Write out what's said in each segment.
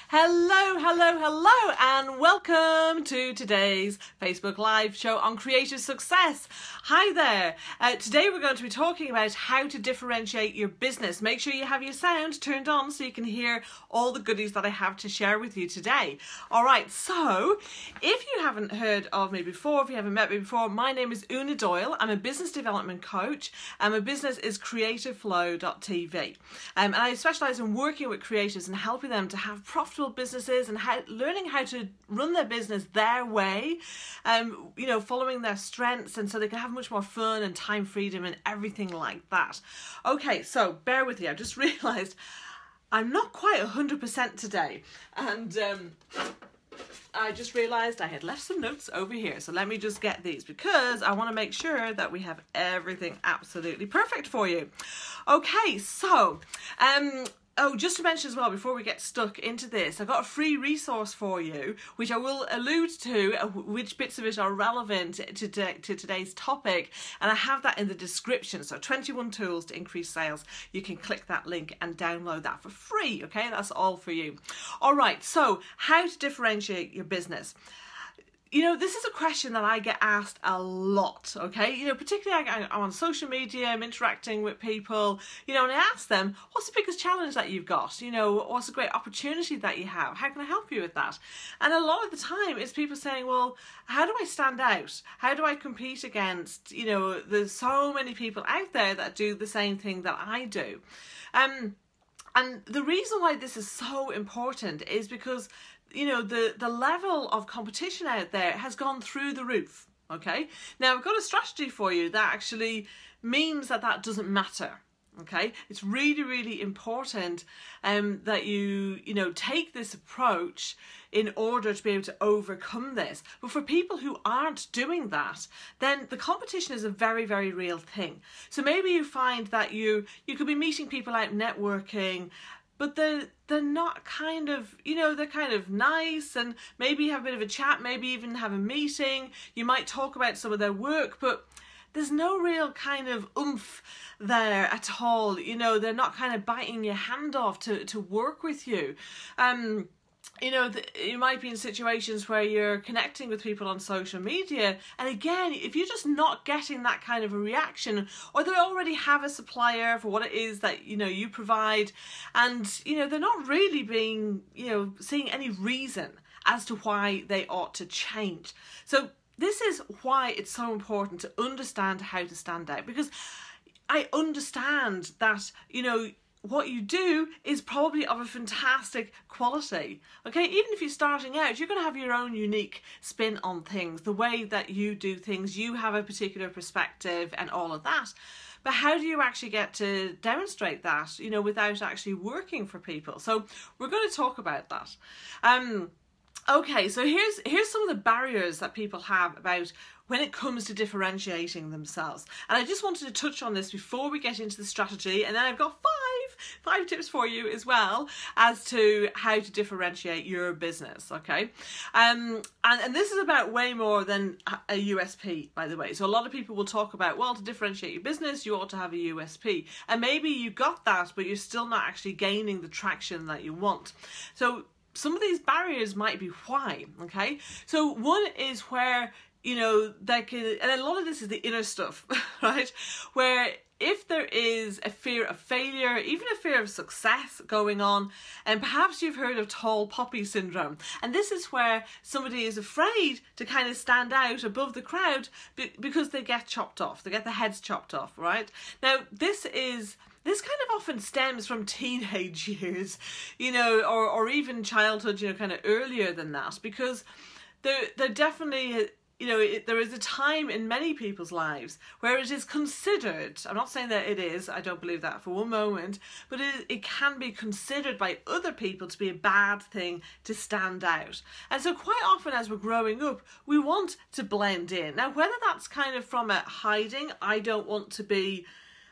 Hello, hello, hello, and welcome to today's Facebook Live show on creative success. Hi there. Today we're going to be talking about how to differentiate your business. Make sure you have your sound turned on so you can hear all the goodies that I have to share with you today. All right, so if you haven't heard of me before, if you haven't met me before, my name is Una Doyle. I'm a business development coach, and my business is creativeflow.tv. And I specialise in working with creatives and helping them to have profitable businesses and learning how to run their business their way, following their strengths, and so they can have much more fun and time freedom and everything like that. Okay, so bear with you. I just realised I'm not quite 100% today, and I just realised I had left some notes over here, so let me just get these because I want to make sure that we have everything absolutely perfect for you. Okay, so just to mention as well, before we get stuck into this, I've got a free resource for you, which I will allude to, which bits of it are relevant to today's topic, and I have that in the description. So 21 tools to increase sales. You can click that link and download that for free, okay? That's all for you. All right, so how to differentiate your business. You know, this is a question that I get asked a lot, okay? You know, particularly I'm on social media, I'm interacting with people, and I ask them, what's the biggest challenge that you've got? You know, what's a great opportunity that you have? How can I help you with that? And a lot of the time it's people saying, well, how do I stand out? How do I compete against, there's so many people out there that do the same thing that I do. And the reason why this is so important is because the level of competition out there has gone through the roof, okay? Now, I've got a strategy for you that actually means that doesn't matter, okay? It's really, really important that you take this approach in order to be able to overcome this. But for people who aren't doing that, then the competition is a very, very real thing. So maybe you find that you could be meeting people out networking, but they're not they're kind of nice, and maybe have a bit of a chat, maybe even have a meeting. You might talk about some of their work, but there's no real kind of oomph there at all. They're not kind of biting your hand off to work with you. You might be in situations where you're connecting with people on social media, and again, if you're just not getting that kind of a reaction, or they already have a supplier for what it is that you provide, and they're not really being seeing any reason as to why they ought to change. So this is why it's so important to understand how to stand out, because I understand that what you do is probably of a fantastic quality, okay? Even if you're starting out, you're going to have your own unique spin on things, the way that you do things, you have a particular perspective and all of that. But how do you actually get to demonstrate that, without actually working for people? So we're going to talk about that. Okay, so here's some of the barriers that people have about when it comes to differentiating themselves. And I just wanted to touch on this before we get into the strategy, and then I've got five tips for you as well as to how to differentiate your business, okay? And this is about way more than a USP, by the way. So a lot of people will talk about, well, to differentiate your business, you ought to have a USP. And maybe you got that, but you're still not actually gaining the traction that you want. So some of these barriers might be why, okay? So one is where, and a lot of this is the inner stuff, right? Where if there is a fear of failure, even a fear of success going on, and perhaps you've heard of tall poppy syndrome, and this is where somebody is afraid to kind of stand out above the crowd because they get chopped off, they get their heads chopped off, right? Now, this kind of often stems from teenage years, or even childhood, kind of earlier than that, because they're definitely, there is a time in many people's lives where it is considered, I'm not saying that it is, I don't believe that for one moment, but it can be considered by other people to be a bad thing to stand out. And so quite often as we're growing up, we want to blend in. Now, whether that's kind of from a hiding, I don't want to be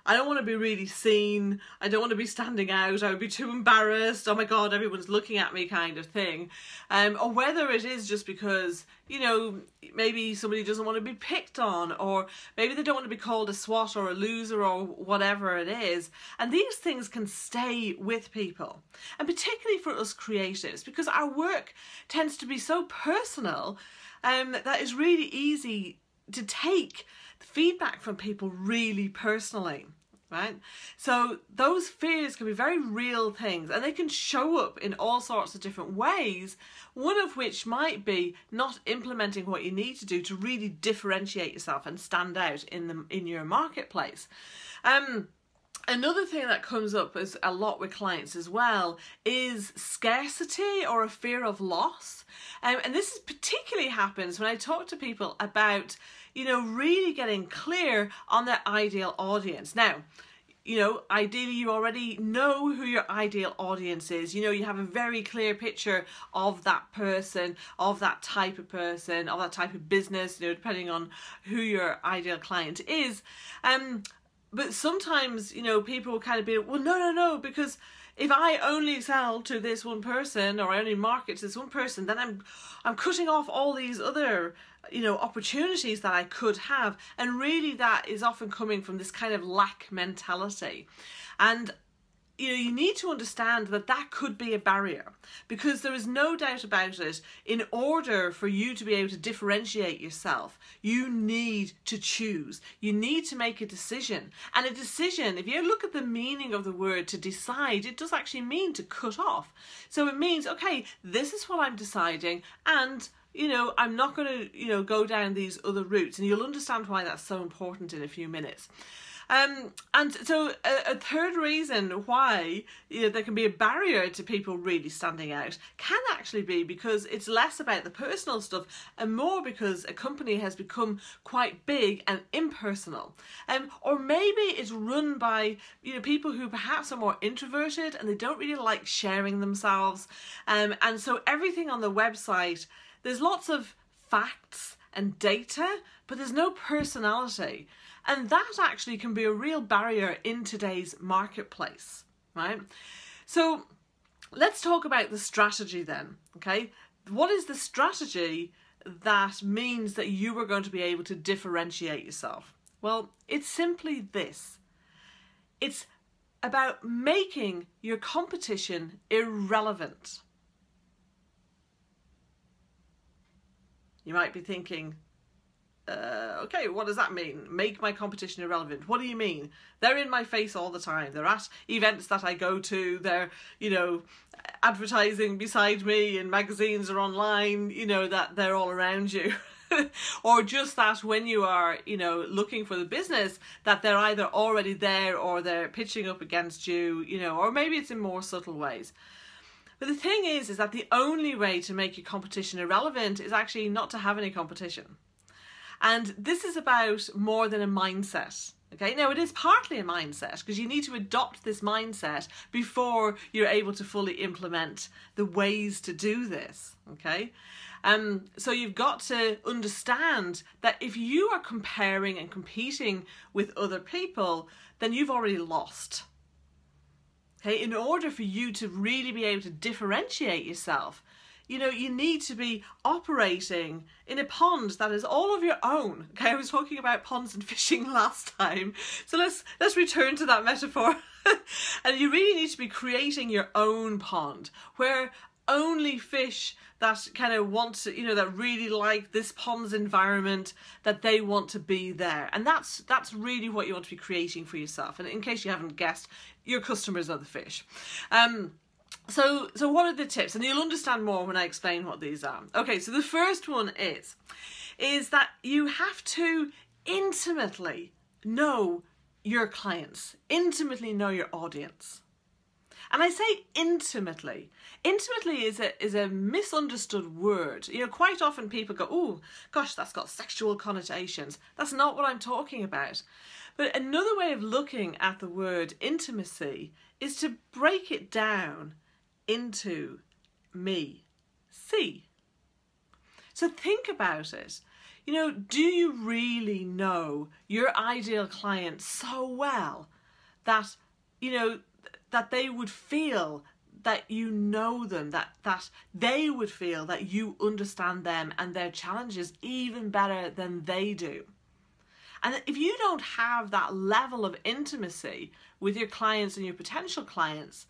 I don't want to be really seen. I don't want to be standing out. I would be too embarrassed. Oh my God, everyone's looking at me kind of thing. Or whether it is just because, you know, maybe somebody doesn't want to be picked on, or maybe they don't want to be called a swot or a loser or whatever it is. And these things can stay with people. And particularly for us creatives, because our work tends to be so personal, that it's really easy to take feedback from people really personally, right? So those fears can be very real things, and they can show up in all sorts of different ways, one of which might be not implementing what you need to do to really differentiate yourself and stand out in your marketplace. Another thing that comes up is a lot with clients as well is scarcity or a fear of loss. And this is particularly happens when I talk to people about, you know, really getting clear on their ideal audience. Now, you know, ideally you already know who your ideal audience is. You know, you have a very clear picture of that person, of that type of person, of that type of business, you know, depending on who your ideal client is. But sometimes, you know, people will kind of be, well, no, because if I only sell to this one person, or I only market to this one person, then I'm cutting off all these other, you know, opportunities that I could have. And really that is often coming from this kind of lack mentality. And you know, you need to understand that that could be a barrier, because there is no doubt about it. In order for you to be able to differentiate yourself, you need to choose. You need to make a decision. And a decision, if you look at the meaning of the word to decide, it does actually mean to cut off. So it means, okay, this is what I'm deciding, and you know, I'm not going to, you know, go down these other routes. And you'll understand why that's so important in a few minutes. And so a third reason why, you know, there can be a barrier to people really standing out can actually be because it's less about the personal stuff and more because a company has become quite big and impersonal. Or maybe it's run by, you know, people who perhaps are more introverted and they don't really like sharing themselves. And so everything on the website, there's lots of facts and data, but there's no personality. And that actually can be a real barrier in today's marketplace, right? So let's talk about the strategy then, okay? What is the strategy that means that you are going to be able to differentiate yourself? Well, it's simply this. It's about making your competition irrelevant. You might be thinking, okay, what does that mean? Make my competition irrelevant. What do you mean? They're in my face all the time. They're at events that I go to. They're, you know, advertising beside me in magazines or online, you know, that they're all around you. Or just that when you are, you know, looking for the business, that they're either already there or they're pitching up against you, you know, or maybe it's in more subtle ways. But the thing is that the only way to make your competition irrelevant is actually not to have any competition. And this is about more than a mindset. Okay, now it is partly a mindset because you need to adopt this mindset before you're able to fully implement the ways to do this. Okay, so you've got to understand that if you are comparing and competing with other people, then you've already lost. Okay, in order for you to really be able to differentiate yourself, you know, you need to be operating in a pond that is all of your own. Okay, I was talking about ponds and fishing last time. So let's return to that metaphor. And you really need to be creating your own pond where only fish that kind of want to, you know, that really like this pond's environment, that they want to be there. And that's really what you want to be creating for yourself. And in case you haven't guessed, your customers are the fish. So what are the tips? And you'll understand more when I explain what these are. Okay, so the first one is that you have to intimately know your clients, intimately know your audience. And I say intimately. Intimately is a misunderstood word. You know, quite often people go, oh, gosh, that's got sexual connotations. That's not what I'm talking about. But another way of looking at the word intimacy is to break it down into me, see. So think about it. You know, do you really know your ideal client so well that, you know, that they would feel that you know them, that they would feel that you understand them and their challenges even better than they do. And if you don't have that level of intimacy with your clients and your potential clients,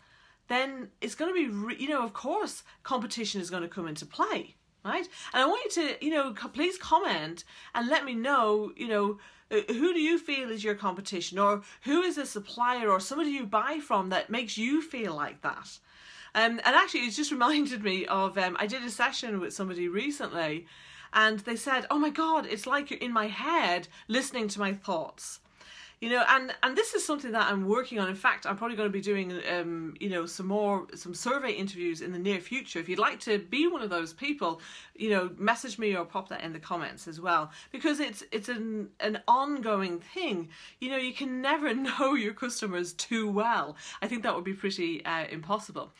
then it's going to be, you know, of course, competition is going to come into play, right? And I want you to, you know, please comment and let me know, you know, who do you feel is your competition, or who is a supplier or somebody you buy from that makes you feel like that? And actually, it's just reminded me of, I did a session with somebody recently, and they said, oh my God, it's like you're in my head listening to my thoughts. You know, and this is something that I'm working on. In fact, I'm probably going to be doing, you know, some survey interviews in the near future. If you'd like to be one of those people, you know, message me or pop that in the comments as well, because it's an ongoing thing. You know, you can never know your customers too well. I think that would be pretty impossible.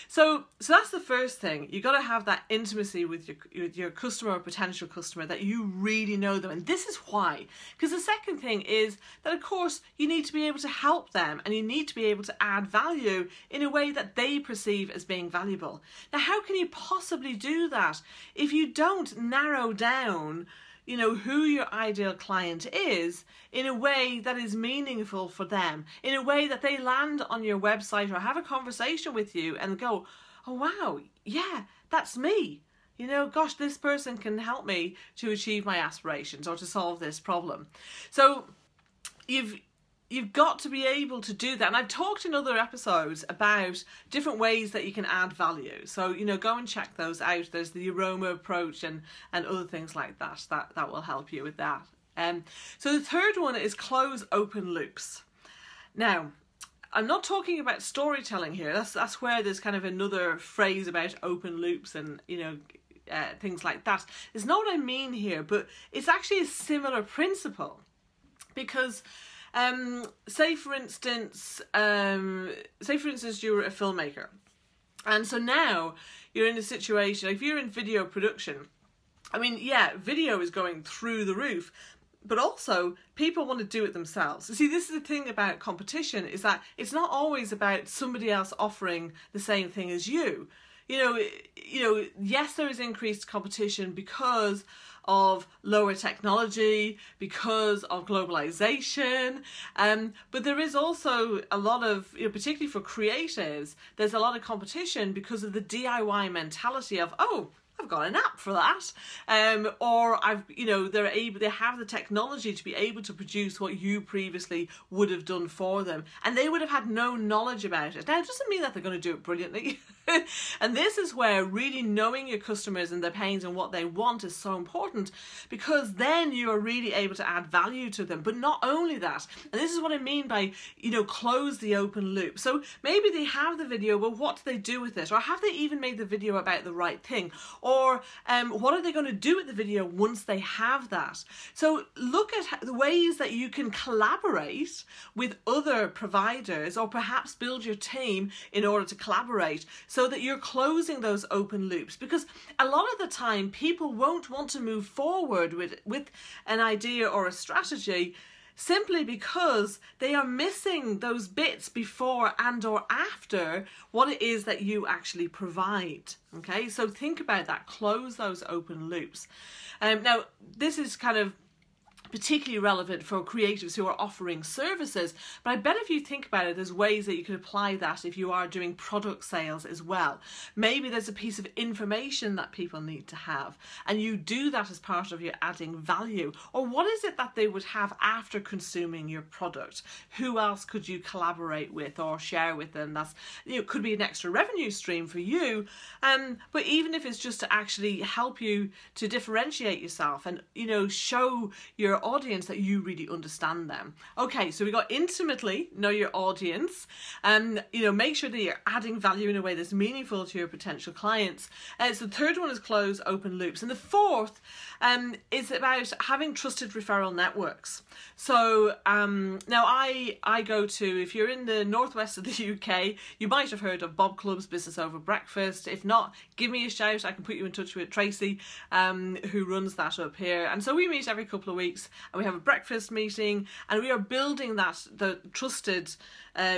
So that's the first thing. You got to have that intimacy with your customer or potential customer, that you really know them. And this is why. Because the second thing is that, of course, you need to be able to help them, and you need to be able to add value in a way that they perceive as being valuable. Now, how can you possibly do that if you don't narrow down, you know, who your ideal client is in a way that is meaningful for them, in a way that they land on your website or have a conversation with you and go, oh wow, yeah, that's me. You know, gosh, this person can help me to achieve my aspirations or to solve this problem. So you've got to be able to do that. And I've talked in other episodes about different ways that you can add value. So, you know, go and check those out. There's the aroma approach and other things like that will help you with that. So the third one is close open loops. Now, I'm not talking about storytelling here. That's where there's kind of another phrase about open loops and, you know, things like that. It's not what I mean here, but it's actually a similar principle. Because, say for instance, you're a filmmaker, and so now you're in a situation, if you're in video production, I mean, yeah, video is going through the roof, but also people want to do it themselves. See, this is the thing about competition, is that it's not always about somebody else offering the same thing as you. You know, yes, there is increased competition because of lower technology, because of globalization, but there is also a lot of, you know, particularly for creatives, there's a lot of competition because of the DIY mentality of, oh, I've got an app for that, or they have the technology to be able to produce what you previously would have done for them, and they would have had no knowledge about it. Now, it doesn't mean that they're going to do it brilliantly. And this is where really knowing your customers and their pains and what they want is so important, because then you are really able to add value to them. But not only that, and this is what I mean by, you know, close the open loop. So maybe they have the video, but what do they do with it? Or have they even made the video about the right thing? Or what are they going to do with the video once they have that? So look at the ways that you can collaborate with other providers, or perhaps build your team in order to collaborate, so that you're closing those open loops. Because a lot of the time people won't want to move forward with an idea or a strategy simply because they are missing those bits before and or after what it is that you actually provide. Okay, so think about that, close those open loops. Now, this is kind of particularly relevant for creatives who are offering services, but I bet if you think about it, there's ways that you could apply that if you are doing product sales as well. Maybe there's a piece of information that people need to have, and you do that as part of your adding value. Or what is it that they would have after consuming your product? Who else could you collaborate with or share with them? That's, you know, could be an extra revenue stream for you, but even if it's just to actually help you to differentiate yourself and, you know, show your audience that you really understand them. Okay, so we got intimately know your audience, you know, make sure that you're adding value in a way that's meaningful to your potential clients. So the third one is close open loops, and the fourth is about having trusted referral networks. So now I go to, if you're in the northwest of the UK, you might have heard of Bob Club's Business Over Breakfast. If not, give me a shout. I can put you in touch with Tracy, who runs that up here. And so we meet every couple of weeks and we have a breakfast meeting, and we are building the trusted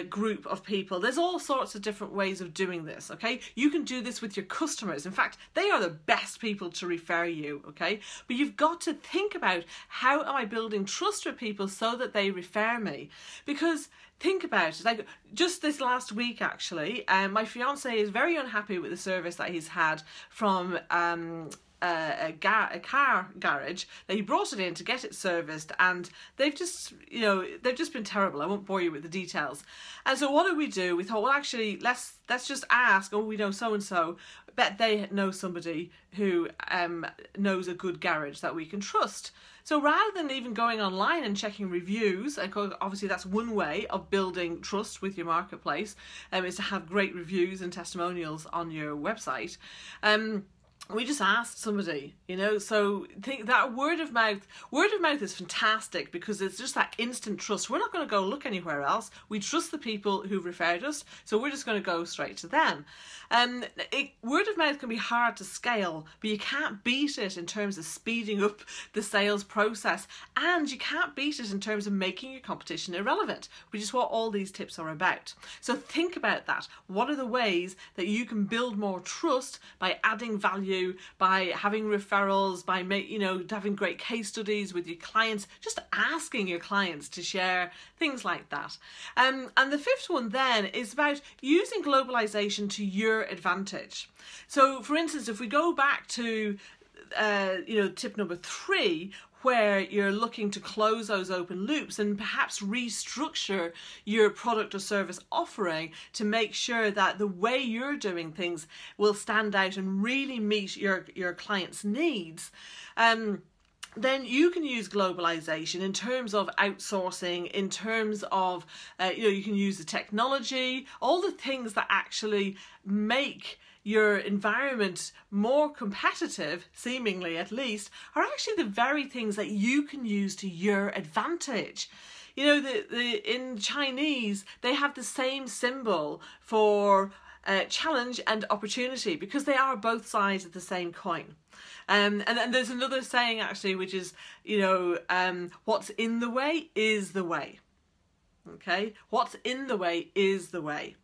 group of people. There's all sorts of different ways of doing this, okay? You can do this with your customers. In fact, they are the best people to refer you, okay? But you've got to think about, how am I building trust with people so that they refer me? Because think about it, like just this last week actually, my fiance is very unhappy with the service that he's had from a car garage. That he brought it in to get it serviced, and they've just been terrible. I won't bore you with the details. And so what do? We thought, well, actually, let's just ask. Oh, we know so and so. Bet they know somebody who knows a good garage that we can trust. So rather than even going online and checking reviews, obviously that's one way of building trust with your marketplace, is to have great reviews and testimonials on your website. We just asked somebody, so think that word of mouth is fantastic, because it's just that instant trust. We're not going to go look anywhere else. We trust the people who've referred us, so we're just going to go straight to them. Word of mouth can be hard to scale, but you can't beat it in terms of speeding up the sales process, and you can't beat it in terms of making your competition irrelevant, which is what all these tips are about. So think about that. What are the ways that you can build more trust by adding value, by having referrals, by having great case studies with your clients, just asking your clients to share, things like that. And the fifth one then is about using globalization to your advantage. So for instance, if we go back to tip number 3, where you're looking to close those open loops and perhaps restructure your product or service offering to make sure that the way you're doing things will stand out and really meet your clients' needs. Then you can use globalization in terms of outsourcing, in terms of, you can use the technology, all the things that actually make your environment more competitive, seemingly at least, are actually the very things that you can use to your advantage. In Chinese, they have the same symbol for challenge and opportunity, because they are both sides of the same coin. And there's another saying actually, which is, what's in the way is the way. Okay? What's in the way is the way.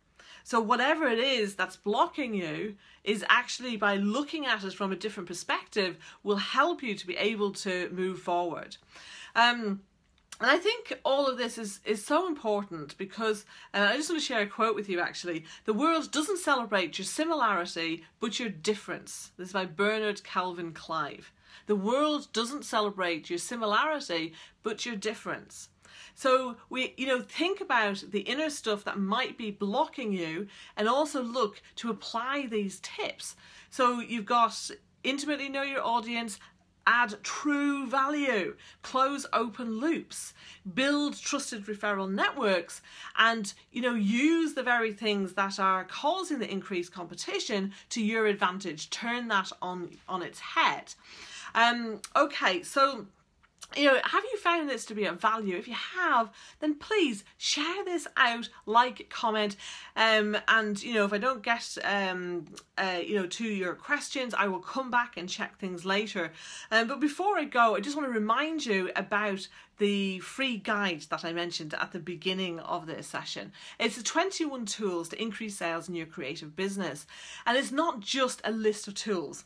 So whatever it is that's blocking you is actually, by looking at it from a different perspective, will help you to be able to move forward. And I think all of this is so important, because I just want to share a quote with you actually. The world doesn't celebrate your similarity, but your difference. This is by Bernard Calvin Clive. The world doesn't celebrate your similarity, but your difference. So we, think about the inner stuff that might be blocking you, and also look to apply these tips. So you've got intimately know your audience, add true value, close open loops, build trusted referral networks, and use the very things that are causing the increased competition to your advantage. Turn that on its head. Okay, so have you found this to be of value? If you have, then please share this out, like, comment, and if I don't get to your questions, I will come back and check things later. But before I go, I just want to remind you about the free guide that I mentioned at the beginning of this session. It's the 21 tools to increase sales in your creative business, and it's not just a list of tools.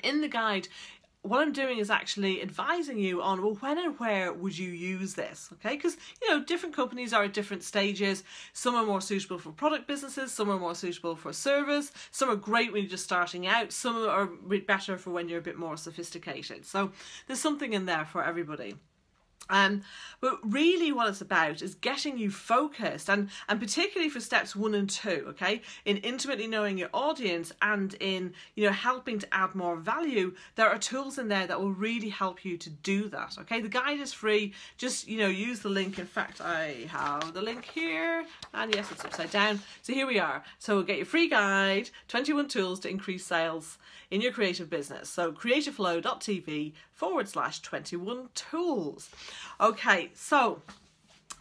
In the guide, what I'm doing is actually advising you on, well, when and where would you use this, okay? Because, different companies are at different stages. Some are more suitable for product businesses, some are more suitable for service, some are great when you're just starting out, some are a bit better for when you're a bit more sophisticated. So there's something in there for everybody. But really what it's about is getting you focused, and particularly for steps 1 and 2, okay, in intimately knowing your audience and in helping to add more value. There are tools in there that will really help you to do that. Okay, the guide is free. Just use the link. In fact, I have the link here, and yes, it's upside down. So here we are. So we'll get your free guide, 21 tools to increase sales in your creative business. So creativeflow.tv/21 tools. Okay, so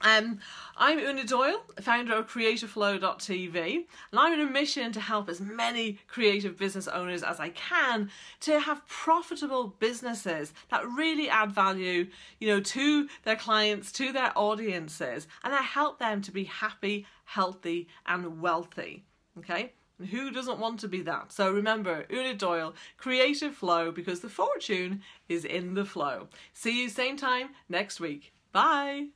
I'm Una Doyle, founder of creativeflow.tv, and I'm on a mission to help as many creative business owners as I can to have profitable businesses that really add value, to their clients, to their audiences, and I help them to be happy, healthy, and wealthy. Okay? And who doesn't want to be that? So remember, Una Doyle, Creative Flow, because the fortune is in the flow. See you same time next week. Bye.